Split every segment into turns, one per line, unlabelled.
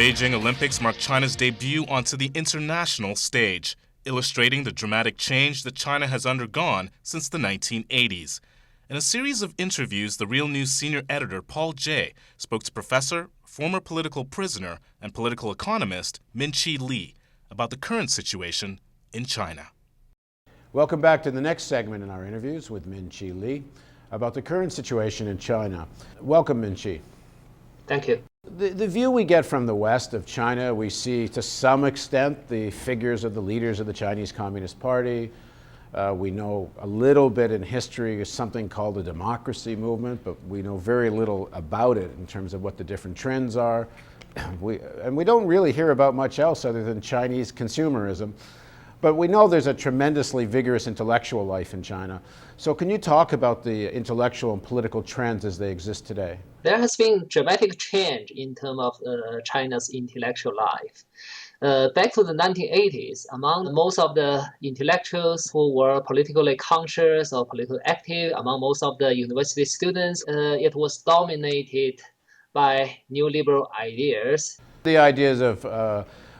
Beijing Olympics marked China's debut onto the international stage, illustrating the dramatic change that China has undergone since the 1980s. In a series of interviews, the Real News senior editor Paul Jay spoke to professor, former political prisoner, and political economist Minqi Li about the current situation in China.
Welcome back to the next segment in our interviews with Minqi Li about the current situation in China. Welcome, Minqi.
Thank you.
The view we get from the West of China, we see to some extent the figures of the leaders of the Chinese Communist Party. We know a little bit in history of something called the democracy movement, but we know very little about it in terms of what the different trends are. We don't really hear about much else other than Chinese consumerism. But we know there's a tremendously vigorous intellectual life in China. So can you talk about the intellectual and political trends as they exist today?
There has been dramatic change in terms of China's intellectual life. Back to the 1980s, among most of the intellectuals who were politically conscious or politically active, among most of the university students, it was dominated by neoliberal ideas.
The ideas of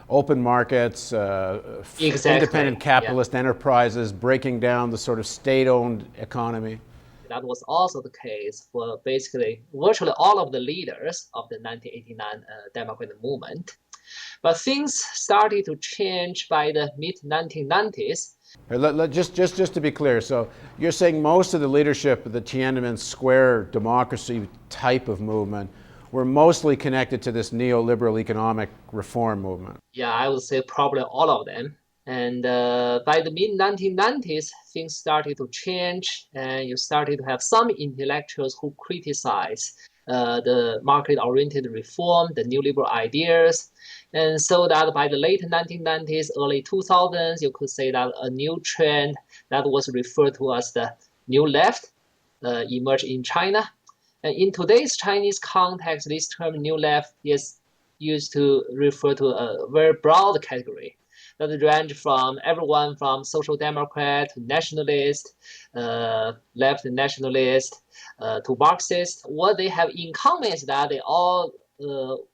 open markets,
Exactly.
independent capitalist enterprises, breaking down the sort of state-owned economy.
That was also the case for basically virtually all of the leaders of the 1989 democratic movement. But things started to change by the mid-1990s.
Just to be clear, so you're saying most of the leadership of the Tiananmen Square democracy type of movement were mostly connected to this neoliberal economic reform movement?
Yeah, I would say probably all of them. And by the mid-1990s, things started to change, and you started to have some intellectuals who criticize the market-oriented reform, the neoliberal ideas. And so that by the late 1990s, early 2000s, you could say that a new trend that was referred to as the New Left emerged in China. And in today's Chinese context, this term New Left is used to refer to a very broad category that range from everyone from social democrat to nationalist, left nationalist to Marxist. What they have in common is that they all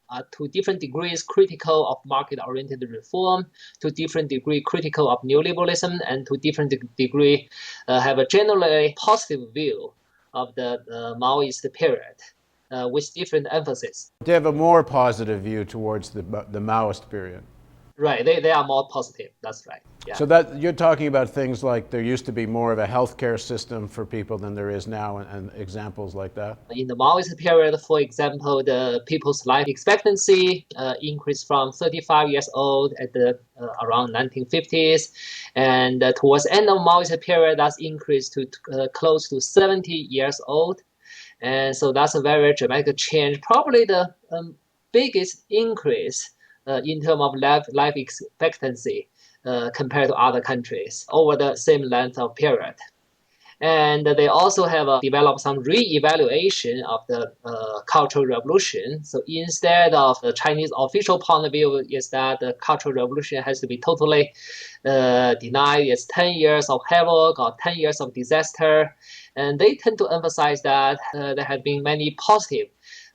are to different degrees critical of market-oriented reform, to different degree critical of neoliberalism, and to different degree have a generally positive view of the Maoist period with different emphasis.
They have a more positive view towards the Maoist period.
Right, they are more positive, that's right. Yeah.
So that you're talking about things like there used to be more of a healthcare system for people than there is now, and examples like that?
In the Maoist period, for example, the people's life expectancy increased from 35 years old at the around 1950s, and towards the end of Maoist period, that's increased to close to 70 years old. And so that's a very dramatic change, probably the biggest increase in terms of life expectancy compared to other countries over the same length of period. And they also have developed some re-evaluation of the Cultural Revolution. So instead of the Chinese official point of view is that the Cultural Revolution has to be totally denied. It's 10 years of havoc or 10 years of disaster. And they tend to emphasize that there have been many positive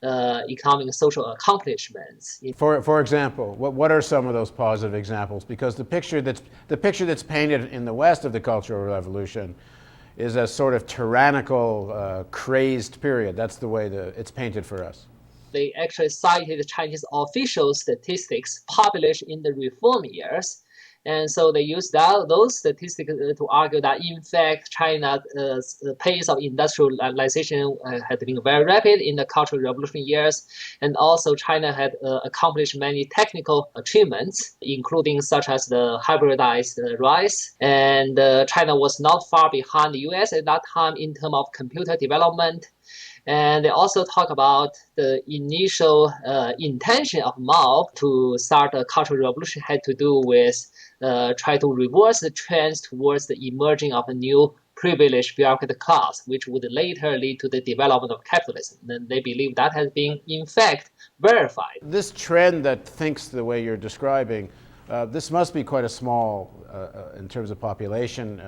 economic and social accomplishments.
For example, what are some of those positive examples? Because the picture that's painted in the West of the Cultural Revolution is a sort of tyrannical, crazed period. That's the way it's painted for us.
They actually cited Chinese official statistics published in the reform years. And so they used those statistics to argue that, in fact, China's pace of industrialization had been very rapid in the Cultural Revolution years. And also China had accomplished many technical achievements, including such as the hybridized rice. And China was not far behind the US at that time in terms of computer development. And they also talk about the initial intention of Mao to start a cultural revolution had to do with try to reverse the trends towards the emerging of a new privileged bureaucratic class, which would later lead to the development of capitalism. And they believe that has been, in fact, verified.
This trend that thinks the way you're describing, this must be quite a small, in terms of population,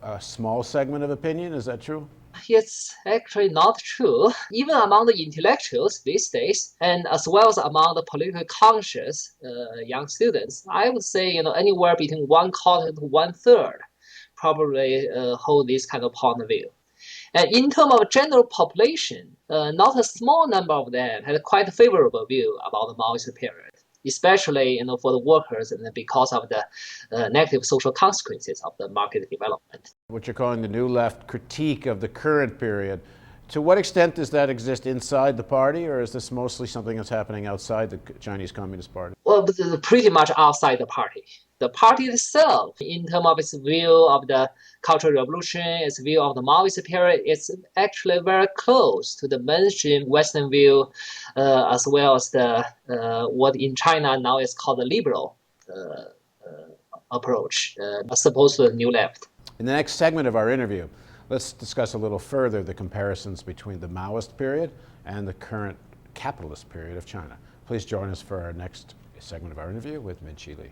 a small segment of opinion. Is that true?
It's actually not true. Even among the intellectuals these days, and as well as among the politically conscious young students, I would say anywhere between 1/4 to 1/3 probably hold this kind of point of view. And in terms of general population, not a small number of them had a quite favorable view about the Maoist period, especially for the workers and because of the negative social consequences of the market development.
What you're calling the New Left critique of the current period. To what extent does that exist inside the party, or is this mostly something that's happening outside the Chinese Communist Party?
Well, pretty much outside the party. The party itself, in terms of its view of the Cultural Revolution, its view of the Maoist period, it's actually very close to the mainstream Western view, as well as the what in China now is called the liberal approach, as opposed to the New Left.
In the next segment of our interview, let's discuss a little further the comparisons between the Maoist period and the current capitalist period of China. Please join us for our next segment of our interview with Minqi Li.